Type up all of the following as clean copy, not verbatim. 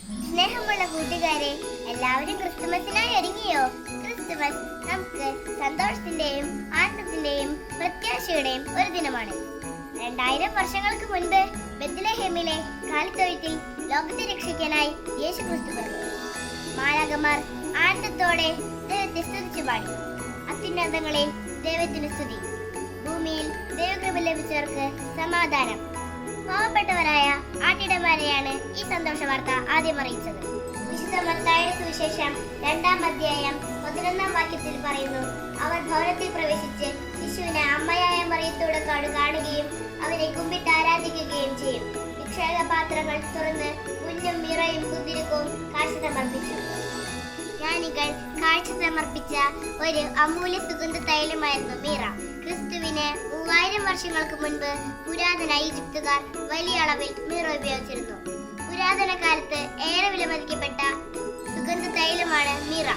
സ്നേഹമുള്ള കൂട്ടുകാരെ, എല്ലാവരും ക്രിസ്തുമസിനായി ഒരുങ്ങിയോ? ക്രിസ്തുമസ് നമുക്ക് സന്തോഷത്തിന്റെയും ആനന്ദത്തിന്റെയും പ്രത്യാശയുടെയും ഒരു ദിനമാണ്. 2000 വർഷങ്ങൾക്ക് മുൻപ് ബെത്ലഹേമിലെ കാലിത്തൊഴുത്തിൽ ലോകത്തെ രക്ഷിക്കാനായി യേശു ക്രിസ്തു പിറന്നു. മാലാഖമാർ ആനന്ദത്തോടെ ദൈവത്തെ സ്തുതിച്ചു പാടി. അത്യുന്നതങ്ങളിൽ ദൈവത്തിന് സ്തുതി, ഭൂമിയിൽ ദൈവകൃപ ലഭിച്ചവർക്ക് സമാധാനം. പാവപ്പെട്ടവരായ ആട്ടിടമാരെയാണ് ഈ സന്തോഷ വാർത്ത ആദ്യം അറിയിച്ചത്. വിശുദ്ധ മത്തായിയുടെ സുവിശേഷം 2-ാം അധ്യായം 11-ാം വാക്യത്തിൽ പറയുന്നു, അവർ ഭവനത്തിൽ പ്രവേശിച്ച് ശിശുവിനെ അമ്മയായ മറിയത്തോട് കാണുകയും അവനെ കുമ്പിട്ട് ആരാധിക്കുകയും ചെയ്യും. നിക്ഷേപ പാത്രങ്ങൾ തുറന്ന് ഉന്നും മിറയും കുന്തിരിക്കവും കാഴ്ച സമർപ്പിച്ചു. ജ്ഞാനികൾ കാഴ്ച സമർപ്പിച്ച ഒരു അമൂല്യ സുഗന്ധ തൈലമായിരുന്നു മീറ. ക്രിസ്തുവിന് 3000 വർഷങ്ങൾക്ക് മുൻപ് പുരാതന ഈജിപ്തുകാർ വലിയ അളവിൽ മീറ ഉപയോഗിച്ചിരുന്നു. പുരാതന കാലത്ത് ഏറെ വിലമതിക്കപ്പെട്ട സുഗന്ധ തൈലമാണ് മീറ.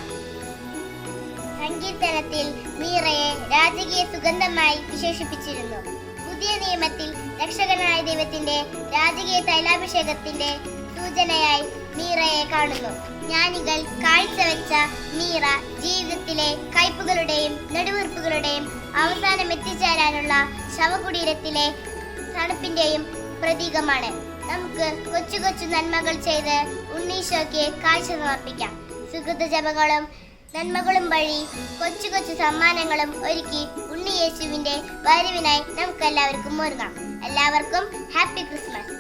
സങ്കീർത്തനത്തിൽ മീറയെ രാജകീയ സുഗന്ധമായി വിശേഷിപ്പിച്ചിരുന്നു. പുതിയ നിയമത്തിൽ രക്ഷകനായ ദൈവത്തിന്റെ രാജകീയ തൈലാഭിഷേകത്തിന്റെ സൂചനയായി മീറയെ കാണുന്നു. ജ്ഞാനികൾ കാഴ്ചവെച്ച മീറ ജീവിതത്തിലെ കയ്പുകളുടെയും നെടുവീർപ്പുകളുടെയും അവസാനം എത്തിച്ചേരാനുള്ള ശവകുടീരത്തിലെ തണുപ്പിന്റെയും പ്രതീകമാണ്. നമുക്ക് കൊച്ചു കൊച്ചു നന്മകൾ ചെയ്ത് ഉണ്ണീശോയ്ക്ക് കാഴ്ച സമർപ്പിക്കാം. സുഗന്ധ ജപങ്ങളും നന്മകളും വഴി കൊച്ചു കൊച്ചു സമ്മാനങ്ങളും ഒരുക്കി ഉണ്ണി യേശുവിന്റെ വരവിനായി നമുക്ക് എല്ലാവർക്കും ഒരുങ്ങാം. എല്ലാവർക്കും ഹാപ്പി ക്രിസ്മസ്.